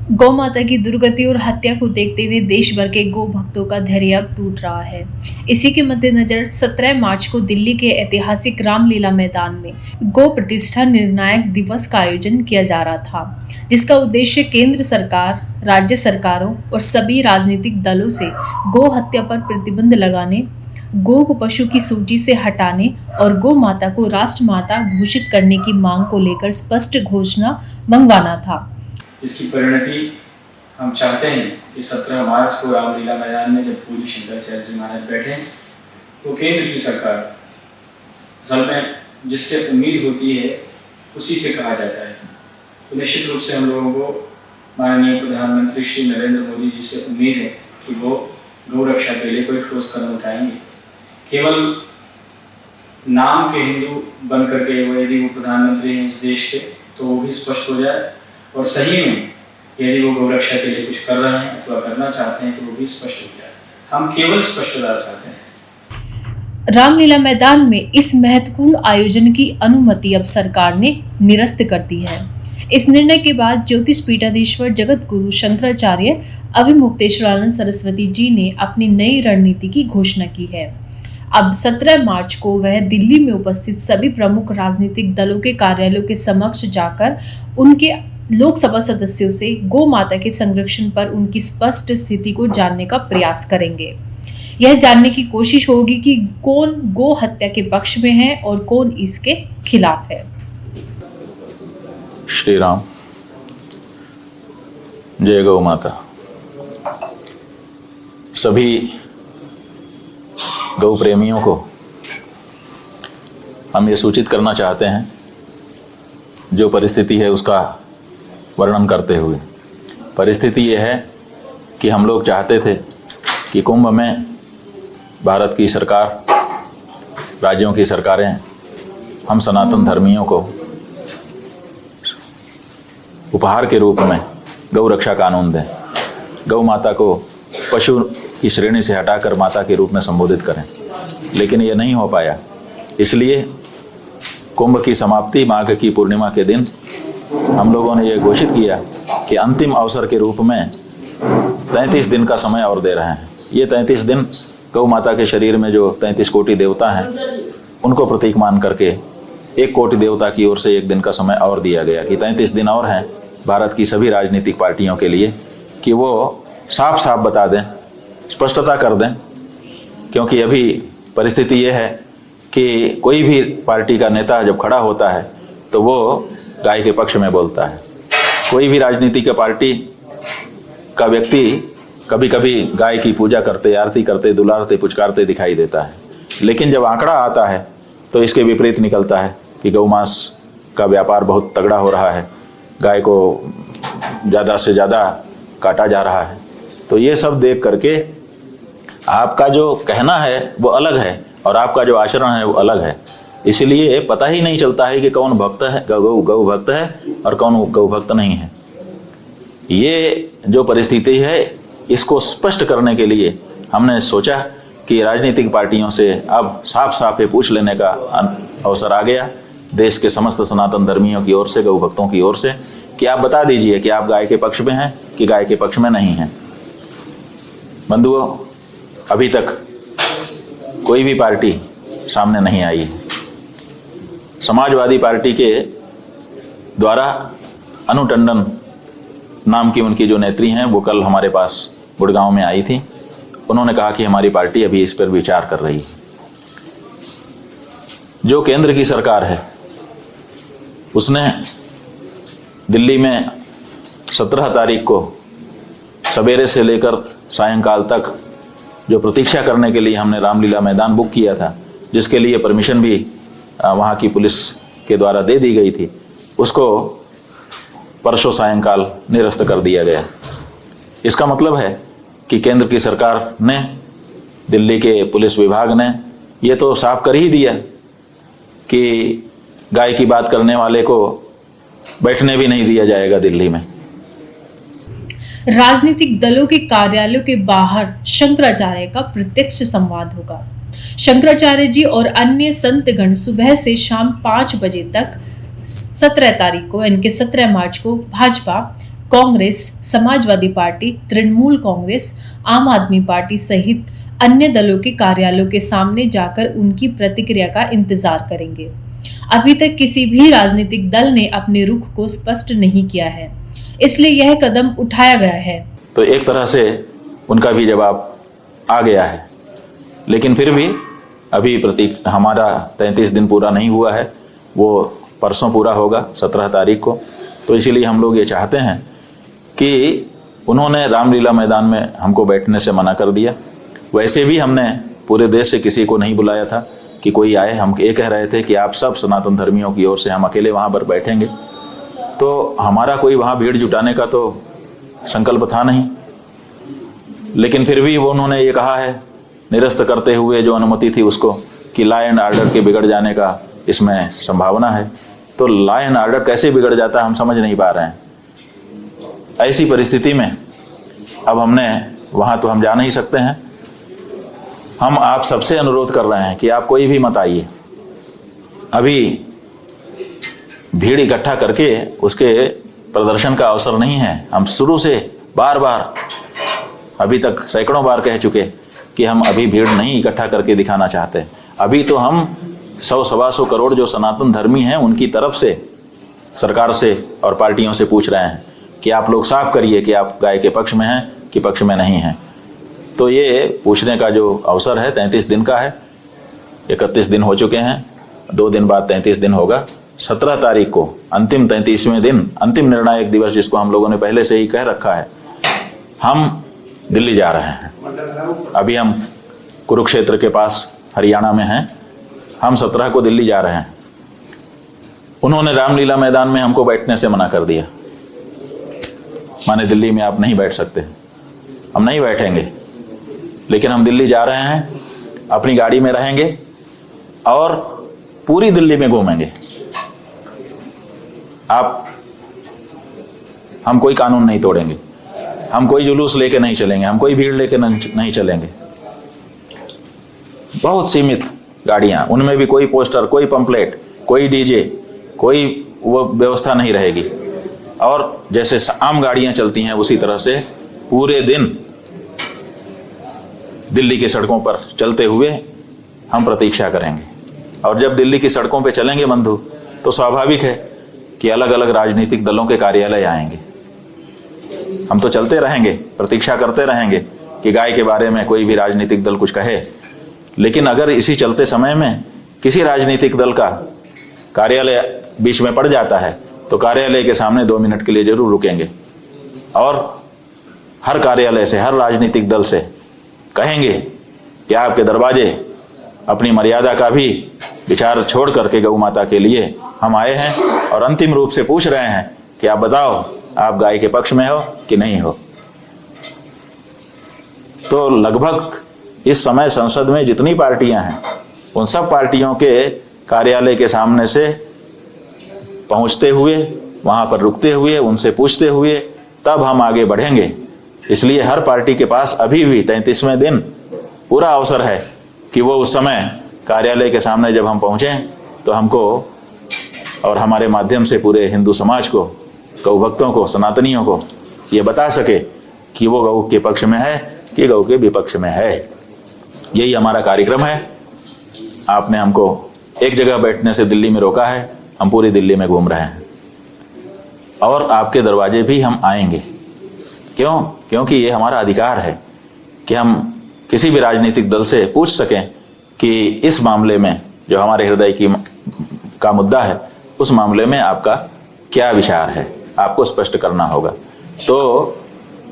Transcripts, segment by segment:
गौ माता की दुर्गति और हत्या को देखते हुए देश भर के गौ भक्तों का धैर्य अब टूट रहा है। इसी के मद्देनजर 17 मार्च को दिल्ली के ऐतिहासिक रामलीला मैदान में गौ प्रतिष्ठा निर्णायक दिवस का आयोजन किया जा रहा था, जिसका उद्देश्य केंद्र सरकार, राज्य सरकारों और सभी राजनीतिक दलों से गौ हत्या पर प्रतिबंध लगाने, गौ को पशु की सूची से हटाने और गौ माता को राष्ट्र माता घोषित करने की मांग को लेकर स्पष्ट घोषणा मंगवाना था। इसकी परिणति हम चाहते हैं कि 17 मार्च को रामलीला मैदान में जब पूज्य शंकराचार्य जी महाराज बैठे तो केंद्र की सरकार असल में जिससे उम्मीद होती है उसी से कहा जाता है। तो निश्चित रूप से हम लोगों को माननीय प्रधानमंत्री श्री नरेंद्र मोदी जी से उम्मीद है कि वो गौ रक्षा के लिए कोई ठोस कदम उठाएंगे। केवल नाम के हिंदू बन करके यदि वो प्रधानमंत्री हैं इस देश के तो वो भी स्पष्ट हो जाए और सही में यदि वो गौ रक्षा के लिए कुछ कर रहे हैं अथवा करना चाहते हैं तो वो भी स्पष्ट हो जाए। हम केवल स्पष्टता चाहते हैं। रामलीला मैदान में इस महत्वपूर्ण आयोजन की अनुमति अब सरकार ने निरस्त कर दी है। इस निर्णय के बाद ज्योतिष पीठाधीश्वर जगत गुरु शंकराचार्य अभिमुक्तेश्वरानंद सरस्वती जी ने अपनी नई रणनीति की घोषणा की है। अब 17 मार्च को वह दिल्ली में उपस्थित सभी प्रमुख राजनीतिक दलों के कार्यालयों के समक्ष जाकर उनके लोकसभा सदस्यों से गौ माता के संरक्षण पर उनकी स्पष्ट स्थिति को जानने का प्रयास करेंगे। यह जानने की कोशिश होगी कि कौन गौ हत्या के पक्ष में है और कौन इसके खिलाफ है। श्री राम, जय गौ माता। सभी गौ प्रेमियों को हम ये सूचित करना चाहते हैं, जो परिस्थिति है उसका वर्णन करते हुए। परिस्थिति ये है कि हम लोग चाहते थे कि कुंभ में भारत की सरकार, राज्यों की सरकारें हम सनातन धर्मियों को उपहार के रूप में गौ रक्षा कानून दें, गौ माता को पशु की श्रेणी से हटाकर माता के रूप में संबोधित करें, लेकिन ये नहीं हो पाया। इसलिए कुंभ की समाप्ति माघ की पूर्णिमा के दिन हम लोगों ने ये घोषित किया कि अंतिम अवसर के रूप में 33 दिन का समय और दे रहे हैं। ये 33 दिन गौ माता के शरीर में जो 33 कोटि देवता हैं उनको प्रतीक मान करके 1 कोटि देवता की ओर से 1 दिन का समय और दिया गया कि 33 दिन और हैं भारत की सभी राजनीतिक पार्टियों के लिए कि वो साफ साफ बता दें, स्पष्टता कर दें। क्योंकि अभी परिस्थिति ये है कि कोई भी पार्टी का नेता जब खड़ा होता है तो वो गाय के पक्ष में बोलता है। कोई भी राजनीतिक पार्टी का व्यक्ति कभी कभी गाय की पूजा करते, आरती करते, दुलारते, पुचकारते दिखाई देता है, लेकिन जब आंकड़ा आता है तो इसके विपरीत निकलता है कि गौमांस का व्यापार बहुत तगड़ा हो रहा है, गाय को ज़्यादा से ज़्यादा काटा जा रहा है। तो ये सब देख करके आपका जो कहना है वो अलग है और आपका जो आचरण है वो अलग है। इसलिए पता ही नहीं चलता है कि कौन भक्त है, गौ भक्त है और कौन गौ भक्त नहीं है। ये जो परिस्थिति है इसको स्पष्ट करने के लिए हमने सोचा कि राजनीतिक पार्टियों से अब साफ साफ ये पूछ लेने का अवसर आ गया देश के समस्त सनातन धर्मियों की ओर से, गौ भक्तों की ओर से, कि आप बता दीजिए कि आप गाय के पक्ष में हैं कि गाय के पक्ष में नहीं हैं। बंधुओं, अभी तक कोई भी पार्टी सामने नहीं आई है। समाजवादी पार्टी के द्वारा अनु टंडन नाम की उनकी जो नेत्री हैं वो कल हमारे पास गुड़गांव में आई थी। उन्होंने कहा कि हमारी पार्टी अभी इस पर विचार कर रही है। जो केंद्र की सरकार है उसने दिल्ली में 17 तारीख को सवेरे से लेकर सायंकाल तक जो प्रतीक्षा करने के लिए हमने रामलीला मैदान बुक किया था, जिसके लिए परमिशन भी वहाँ की पुलिस के द्वारा दे दी गई थी, उसको परसों सायंकाल निरस्त कर दिया गया। इसका मतलब है कि केंद्र की सरकार ने, दिल्ली के पुलिस विभाग ने ये तो साफ कर ही दिया कि गाय की बात करने वाले को बैठने भी नहीं दिया जाएगा दिल्ली में। राजनीतिक दलों के कार्यालयों के बाहर शंकराचार्य का प्रत्यक्ष संवाद होगा। शंकराचार्य जी और अन्य संतगण सुबह से शाम 5 बजे तक 17 तारीख को यानी कि 17 मार्च को भाजपा, कांग्रेस, समाजवादी पार्टी, तृणमूल कांग्रेस, आम आदमी पार्टी सहित अन्य दलों के कार्यालयों के सामने जाकर उनकी प्रतिक्रिया का इंतजार करेंगे। अभी तक किसी भी राजनीतिक दल ने अपने रुख को स्पष्ट नहीं किया है, इसलिए यह कदम उठाया गया है। तो एक तरह से उनका भी जवाब आ गया है, लेकिन फिर भी अभी हमारा 33 दिन पूरा नहीं हुआ है, वो परसों पूरा होगा 17 तारीख को। तो इसीलिए हम लोग ये चाहते हैं कि उन्होंने रामलीला मैदान में हमको बैठने से मना कर दिया। वैसे भी हमने पूरे देश से किसी को नहीं बुलाया था कि कोई आए। हम ये कह रहे थे कि आप सब सनातन धर्मियों की ओर से हम अकेले वहाँ पर बैठेंगे। तो हमारा कोई वहाँ भीड़ जुटाने का तो संकल्प था नहीं, लेकिन फिर भी वो उन्होंने ये कहा है निरस्त करते हुए जो अनुमति थी उसको कि लॉ एंड ऑर्डर के बिगड़ जाने का इसमें संभावना है। तो लॉ एंड ऑर्डर कैसे बिगड़ जाता है हम समझ नहीं पा रहे हैं। ऐसी परिस्थिति में अब हमने वहाँ तो हम जा नहीं सकते हैं। हम आप सबसे अनुरोध कर रहे हैं कि आप कोई भी मत आइए। अभी भीड़ इकट्ठा करके उसके प्रदर्शन का अवसर नहीं है। हम शुरू से बार बार अभी तक सैकड़ों बार कह चुके कि हम अभी भीड़ नहीं इकट्ठा करके दिखाना चाहते। अभी तो हम 100-125 करोड़ जो सनातन धर्मी हैं उनकी तरफ से सरकार से और पार्टियों से पूछ रहे हैं कि आप लोग साफ करिए कि आप गाय के पक्ष में हैं कि पक्ष में नहीं हैं। तो ये पूछने का जो अवसर है 33 दिन का है। 31 दिन हो चुके हैं, 2 दिन बाद 33 दिन होगा। 17 तारीख को अंतिम 33वें दिन, अंतिम निर्णायक दिवस जिसको हम लोगों ने पहले से ही कह रखा है, हम दिल्ली जा रहे हैं। अभी हम कुरुक्षेत्र के पास हरियाणा में हैं। हम 17 को दिल्ली जा रहे हैं। उन्होंने रामलीला मैदान में हमको बैठने से मना कर दिया। माने दिल्ली में आप नहीं बैठ सकते। हम नहीं बैठेंगे, लेकिन हम दिल्ली जा रहे हैं, अपनी गाड़ी में रहेंगे और पूरी दिल्ली में घूमेंगे। हम कोई कानून नहीं तोड़ेंगे, हम कोई जुलूस लेके नहीं चलेंगे, हम कोई भीड़ लेके नहीं चलेंगे। बहुत सीमित गाड़ियां, उनमें भी कोई पोस्टर, कोई पंपलेट, कोई डीजे, कोई वो व्यवस्था नहीं रहेगी। और जैसे आम गाड़ियां चलती हैं उसी तरह से पूरे दिन दिल्ली की सड़कों पर चलते हुए हम प्रतीक्षा करेंगे। और जब दिल्ली की सड़कों पे चलेंगे बंधु, तो स्वाभाविक है कि अलग अलग राजनीतिक दलों के कार्यालय आएंगे। हम तो चलते रहेंगे, प्रतीक्षा करते रहेंगे कि गाय के बारे में कोई भी राजनीतिक दल कुछ कहे। लेकिन अगर इसी चलते समय में किसी राजनीतिक दल का कार्यालय बीच में पड़ जाता है तो कार्यालय के सामने 2 मिनट के लिए जरूर रुकेंगे और हर कार्यालय से, हर राजनीतिक दल से कहेंगे कि आपके दरवाजे अपनी मर्यादा का भी विचार छोड़ करके गौ माता के लिए हम आए हैं और अंतिम रूप से पूछ रहे हैं कि आप बताओ, आप गाय के पक्ष में हो कि नहीं हो। तो लगभग इस समय संसद में जितनी पार्टियां हैं उन सब पार्टियों के कार्यालय के सामने से पहुंचते हुए, वहां पर रुकते हुए, उनसे पूछते हुए तब हम आगे बढ़ेंगे। इसलिए हर पार्टी के पास अभी भी 33वें दिन पूरा अवसर है कि वो उस समय कार्यालय के सामने जब हम पहुंचें तो हमको और हमारे माध्यम से पूरे हिंदू समाज को, गौ भक्तों को, सनातनियों को ये बता सके कि वो गौ के पक्ष में है कि गौ के विपक्ष में है। यही हमारा कार्यक्रम है। आपने हमको एक जगह बैठने से दिल्ली में रोका है, हम पूरी दिल्ली में घूम रहे हैं और आपके दरवाजे भी हम आएंगे। क्यों? क्योंकि ये हमारा अधिकार है कि हम किसी भी राजनीतिक दल से पूछ सकें कि इस मामले में जो हमारे हृदय का मुद्दा है, उस मामले में आपका क्या विचार है, आपको स्पष्ट करना होगा। तो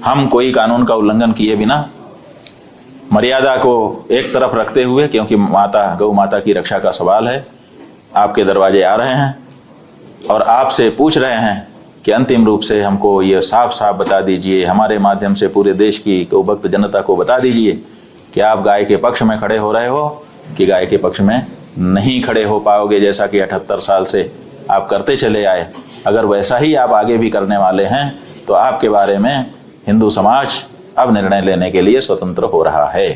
हम कोई कानून का उल्लंघन किए बिना, मर्यादा को एक तरफ रखते हुए, क्योंकि गौ माता की रक्षा का सवाल है, आपके दरवाजे आ रहे हैं और आपसे पूछ रहे हैं कि अंतिम रूप से हमको ये साफ साफ बता दीजिए, हमारे माध्यम से पूरे देश की गौ भक्त जनता को बता दीजिए कि आप गाय के पक्ष में खड़े हो रहे हो कि गाय के पक्ष में नहीं खड़े हो पाओगे, जैसा कि 78 साल से आप करते चले आए। अगर वैसा ही आप आगे भी करने वाले हैं तो आपके बारे में हिंदू समाज अब निर्णय लेने के लिए स्वतंत्र हो रहा है।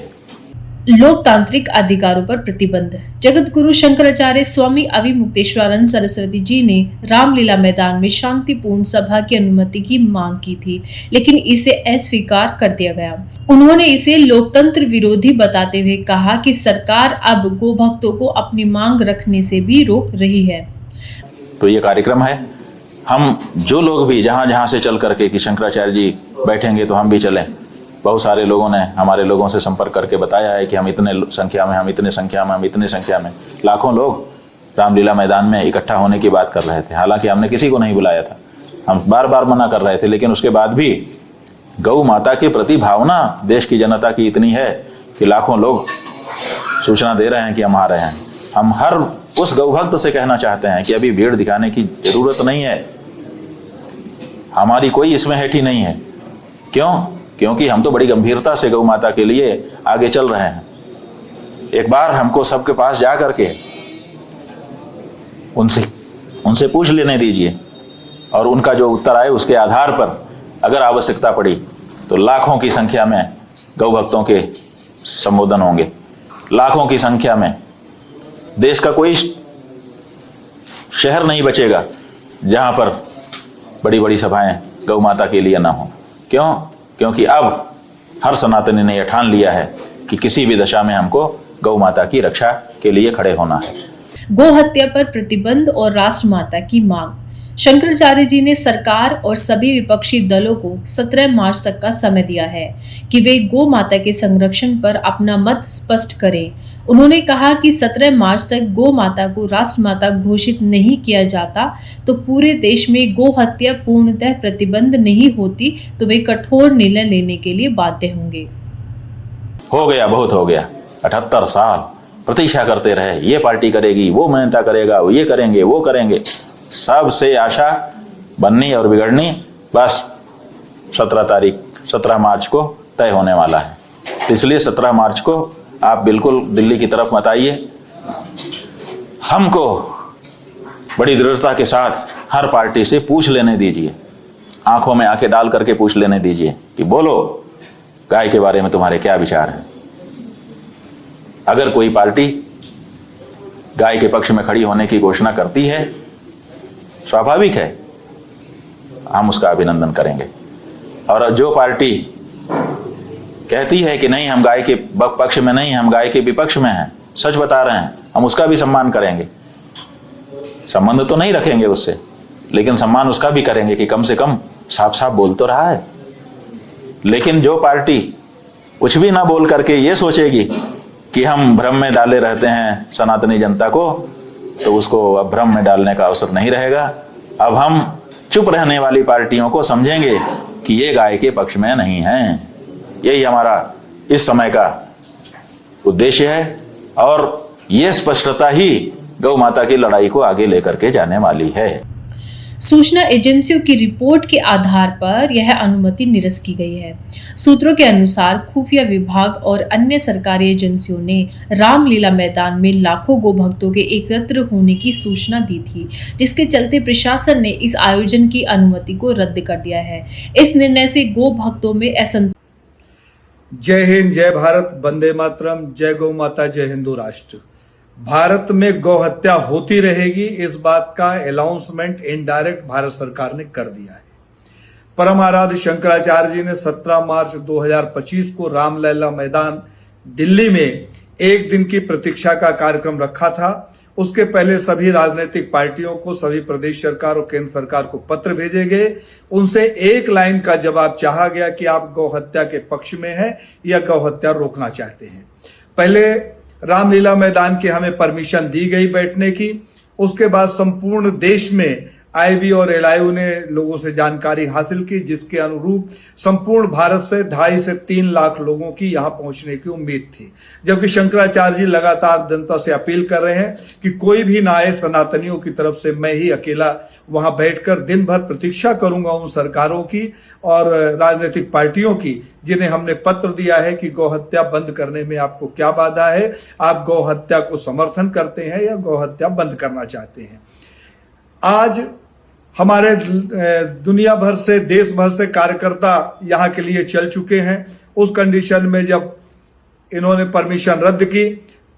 लोकतांत्रिक अधिकारों पर प्रतिबंध। जगत गुरु शंकराचार्य स्वामी अविमुक्तेश्वरानंद सरस्वती जी ने रामलीला मैदान में शांतिपूर्ण सभा की अनुमति की मांग की थी, लेकिन इसे अस्वीकार कर दिया गया। उन्होंने इसे लोकतंत्र विरोधी बताते हुए कहा कि सरकार अब गो भक्तों को अपनी मांग रखने से भी रोक रही है। तो ये कार्यक्रम है, हम जो लोग भी जहां जहां से चल करके कि शंकराचार्य जी बैठेंगे तो हम भी चलें। बहुत सारे लोगों ने हमारे लोगों से संपर्क करके बताया है कि हम इतने संख्या में, हम इतने संख्या में, हम इतने संख्या में, लाखों लोग रामलीला मैदान में इकट्ठा होने की बात कर रहे थे। हालांकि हमने किसी को नहीं बुलाया था, हम बार बार मना कर रहे थे, लेकिन उसके बाद भी गौ माता के प्रति भावना देश की जनता की इतनी है कि लाखों लोग सूचना दे रहे हैं कि हम आ रहे हैं। हम हर उस गौ भक्त से कहना चाहते हैं कि अभी भीड़ दिखाने की जरूरत नहीं है, हमारी कोई इसमें हेठी नहीं है। क्यों? क्योंकि हम तो बड़ी गंभीरता से गौ माता के लिए आगे चल रहे हैं। एक बार हमको सबके पास जा करके उनसे पूछ लेने दीजिए, और उनका जो उत्तर आए उसके आधार पर अगर आवश्यकता पड़ी तो लाखों की संख्या में गौ भक्तों के संबोधन होंगे, लाखों की संख्या में। देश का कोई शहर नहीं बचेगा जहां पर बड़ी बड़ी सभाएं गौ माता के लिए ना हो। क्यों? क्योंकि अब हर सनातनी ने यह ठान लिया है कि किसी भी दशा में हमको गौ माता की रक्षा के लिए खड़े होना है। गो हत्या पर प्रतिबंध और राष्ट्र माता की मांग। शंकराचार्य जी ने सरकार और सभी विपक्षी दलों को 17 मार्च तक का समय दिया है कि वे गो माता के संरक्षण पर अपना मत स्पष्ट करें। उन्होंने कहा कि 17 मार्च तक गो माता को राष्ट्र माता घोषित नहीं किया जाता तो पूरे देश में गो हत्या पूर्णतः प्रतिबंध नहीं होती, तो वे कठोर निर्णय लेने के लिए बाध्य होंगे। हो गया, बहुत हो गया। 78 साल प्रतीक्षा करते रहे, ये पार्टी करेगी, वो मेहनता करेगा, ये करेंगे, वो करेंगे। सबसे आशा बननी और बिगड़नी बस 17 मार्च को तय होने वाला है। इसलिए 17 मार्च को आप बिल्कुल दिल्ली की तरफ मत आइए। हमको बड़ी दृढ़ता के साथ हर पार्टी से पूछ लेने दीजिए, आंखों में आंखें डाल करके पूछ लेने दीजिए कि बोलो गाय के बारे में तुम्हारे क्या विचार हैं। अगर कोई पार्टी गाय के पक्ष में खड़ी होने की घोषणा करती है, स्वाभाविक है हम उसका अभिनंदन करेंगे। और जो पार्टी कहती है कि नहीं हम गाय के पक्ष में नहीं, हम गाय के विपक्ष में हैं, सच बता रहे हैं, हम उसका भी सम्मान करेंगे। संबंध तो नहीं रखेंगे उससे, लेकिन सम्मान उसका भी करेंगे कि कम से कम साफ साफ बोल तो रहा है। लेकिन जो पार्टी कुछ भी ना बोल करके ये सोचेगी कि हम भ्रम में डाले रहते हैं सनातनी जनता को, तो उसको अब भ्रम में डालने का अवसर नहीं रहेगा। अब हम चुप रहने वाली पार्टियों को समझेंगे कि ये गाय के पक्ष में नहीं हैं। यही हमारा इस समय का उद्देश्य है, और ये स्पष्टता ही गौ माता की लड़ाई को आगे लेकर के जाने वाली है। सूचना एजेंसियों की रिपोर्ट के आधार पर यह अनुमति निरस्त की गई है। सूत्रों के अनुसार खुफिया विभाग और अन्य सरकारी एजेंसियों ने रामलीला मैदान में लाखों गो भक्तों के एकत्र होने की सूचना दी थी, जिसके चलते प्रशासन ने इस आयोजन की अनुमति को रद्द कर दिया है। इस निर्णय से गो भक्तों में असंतोष। जय हिंद, जय भारत, वंदे मातरम, जय गौ माता, जय हिंदू राष्ट्र। भारत में गौ हत्या होती रहेगी, इस बात का अनाउंसमेंट इनडायरेक्ट भारत सरकार ने कर दिया है। परम आराध्य शंकराचार्य जी ने 17 मार्च 2025 को रामलीला मैदान दिल्ली में एक दिन की प्रतीक्षा का कार्यक्रम रखा था। उसके पहले सभी राजनीतिक पार्टियों को, सभी प्रदेश सरकार और केंद्र सरकार को पत्र भेजे गए। उनसे एक लाइन का जवाब चाहा गया कि आप गौ हत्या के पक्ष में हैं या गौ हत्या रोकना चाहते हैं। पहले रामलीला मैदान की हमें परमिशन दी गई बैठने की। उसके बाद संपूर्ण देश में आईबी और एलआईयू ने लोगों से जानकारी हासिल की, जिसके अनुरूप संपूर्ण भारत से 2.5 से 3 लाख लोगों की यहां पहुंचने की उम्मीद थी। जबकि शंकराचार्य जी लगातार जनता से अपील कर रहे हैं कि कोई भी ना आए, सनातनियों की तरफ से मैं ही अकेला वहां बैठकर दिन भर प्रतीक्षा करूंगा उन सरकारों की और राजनीतिक पार्टियों की, जिन्हें हमने पत्र दिया है कि गौ हत्या बंद करने में आपको क्या बाधा है, आप गौ हत्या को समर्थन करते हैं या गौ हत्या बंद करना चाहते हैं। आज हमारे दुनिया भर से, देश भर से कार्यकर्ता यहाँ के लिए चल चुके हैं। उस कंडीशन में जब इन्होंने परमिशन रद्द की।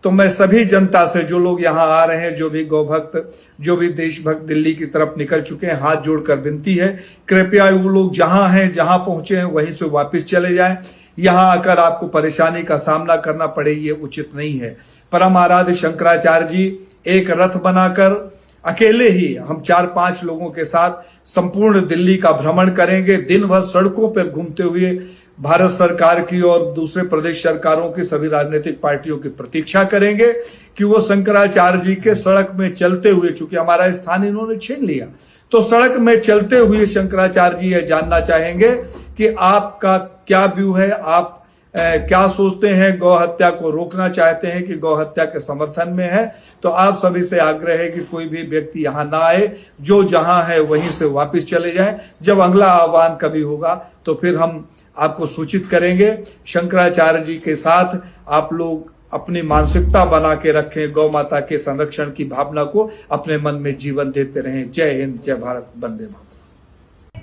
तो मैं सभी जनता से, जो लोग यहाँ आ रहे हैं, जो भी गौभक्त, जो भी देशभक्त दिल्ली की तरफ निकल चुके हैं, हाथ जोड़कर विनती है, कृपया वो लोग जहां हैं, जहां पहुंचे हैं, वहीं से वापस चले जाएं। यहां आकर आपको परेशानी का सामना करना पड़े, ये उचित नहीं है। परम आराध्य शंकराचार्य जी एक रथ बनाकर अकेले ही हम 4-5 लोगों के साथ संपूर्ण दिल्ली का भ्रमण करेंगे। दिन भर सड़कों पर घूमते हुए भारत सरकार की और दूसरे प्रदेश सरकारों की, सभी राजनीतिक पार्टियों की प्रतीक्षा करेंगे कि वो शंकराचार्य जी के सड़क में चलते हुए, चूंकि हमारा स्थान इन्होंने छीन लिया, तो सड़क में चलते हुए शंकराचार्य जी ये जानना चाहेंगे कि आपका क्या व्यू है, आप क्या सोचते हैं, गौ हत्या को रोकना चाहते हैं कि गौ हत्या के समर्थन में है। तो आप सभी से आग्रह है कि कोई भी व्यक्ति यहाँ ना आए, जो जहां है वहीं से वापस चले जाएं। जब अगला आह्वान कभी होगा तो फिर हम आपको सूचित करेंगे। शंकराचार्य जी के साथ आप लोग अपनी मानसिकता बना के रखें, गौ माता के संरक्षण की भावना को अपने मन में जीवन देते रहें। जय हिंद, जय भारत, वंदे मातरम।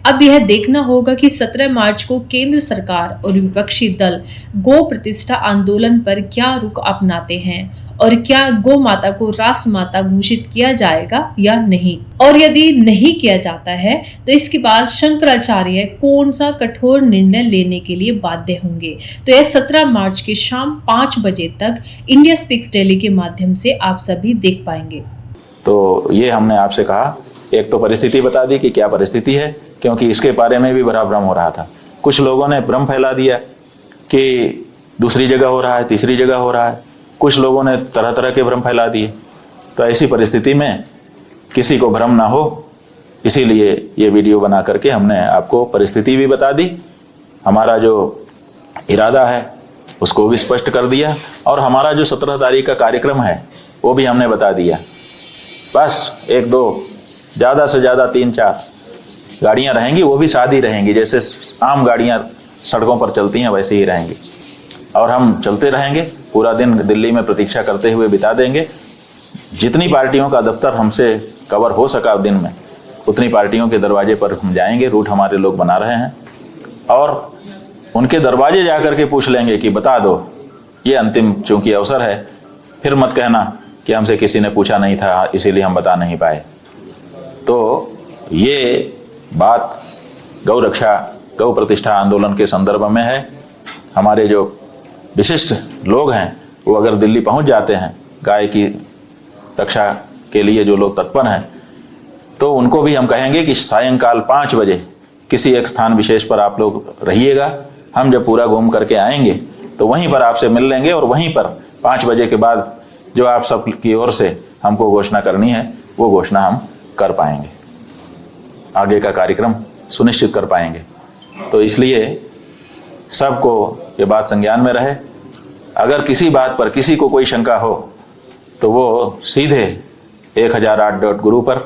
अब यह देखना होगा कि 17 मार्च को केंद्र सरकार और विपक्षी दल गौ प्रतिष्ठा आंदोलन पर क्या रुख अपनाते हैं और क्या गौ माता को राष्ट्र माता घोषित किया जाएगा या नहीं, और यदि नहीं किया जाता है तो इसके बाद शंकराचार्य कौन सा कठोर निर्णय लेने के लिए बाध्य होंगे। तो यह 17 मार्च के शाम 5 बजे तक इंडिया स्पीक्स डेली के माध्यम से आप सभी देख पाएंगे। तो ये हमने आपसे कहा, एक तो परिस्थिति बता दी कि क्या परिस्थिति है, क्योंकि इसके बारे में भी बड़ा भ्रम हो रहा था। कुछ लोगों ने भ्रम फैला दिया कि दूसरी जगह हो रहा है, तीसरी जगह हो रहा है, कुछ लोगों ने तरह तरह के भ्रम फैला दिए। तो ऐसी परिस्थिति में किसी को भ्रम ना हो, इसीलिए ये वीडियो बना करके हमने आपको परिस्थिति भी बता दी, हमारा जो इरादा है उसको भी स्पष्ट कर दिया, और हमारा जो 17 तारीख का कार्यक्रम है वो भी हमने बता दिया। बस 1-2, ज़्यादा से ज़्यादा 3-4 गाड़ियाँ रहेंगी, वो भी सादी रहेंगी, जैसे आम गाड़ियाँ सड़कों पर चलती हैं वैसे ही रहेंगी। और हम चलते रहेंगे, पूरा दिन दिल्ली में प्रतीक्षा करते हुए बिता देंगे। जितनी पार्टियों का दफ्तर हमसे कवर हो सका दिन में, उतनी पार्टियों के दरवाजे पर हम जाएंगे। रूट हमारे लोग बना रहे हैं, और उनके दरवाजे जा कर के पूछ लेंगे कि बता दो, ये अंतिम चूंकि अवसर है, फिर मत कहना कि हमसे किसी ने पूछा नहीं था इसीलिए हम बता नहीं पाए। तो ये बात गौ रक्षा, गौ प्रतिष्ठा आंदोलन के संदर्भ में है। हमारे जो विशिष्ट लोग हैं वो अगर दिल्ली पहुंच जाते हैं, गाय की रक्षा के लिए जो लोग तत्पर हैं, तो उनको भी हम कहेंगे कि सायंकाल 5 बजे किसी एक स्थान विशेष पर आप लोग रहिएगा। हम जब पूरा घूम करके आएंगे तो वहीं पर आपसे मिल लेंगे, और वहीं पर 5 बजे के बाद जो आप सब की ओर से हमको घोषणा करनी है वो घोषणा हम कर पाएंगे, आगे का कार्यक्रम सुनिश्चित कर पाएंगे। तो इसलिए सबको ये बात संज्ञान में रहे। अगर किसी बात पर किसी को कोई शंका हो तो वो सीधे 1008.guru पर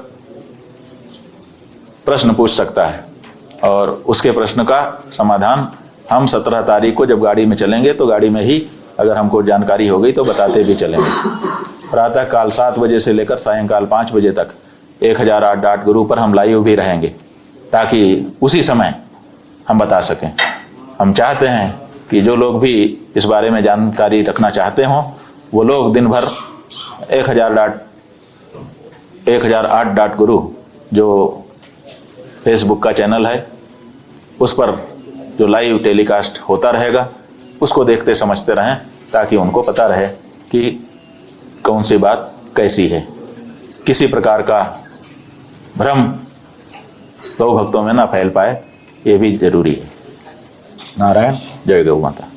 प्रश्न पूछ सकता है, और उसके प्रश्न का समाधान हम 17 तारीख को जब गाड़ी में चलेंगे तो गाड़ी में ही अगर हमको जानकारी हो गई तो बताते भी चलेंगे। प्रातः काल 7 बजे से लेकर सायंकाल 5 बजे तक 1008.guru पर हम लाइव भी रहेंगे, ताकि उसी समय हम बता सकें। हम चाहते हैं कि जो लोग भी इस बारे में जानकारी रखना चाहते हों वो लोग दिन भर 1008.guru जो फेसबुक का चैनल है उस पर जो लाइव टेलीकास्ट होता रहेगा उसको देखते समझते रहें, ताकि उनको पता रहे कि कौन सी बात कैसी है। किसी प्रकार का भ्रम गौ भक्तों में ना फैल पाए, ये भी जरूरी है। नारायण, जय गौ माता।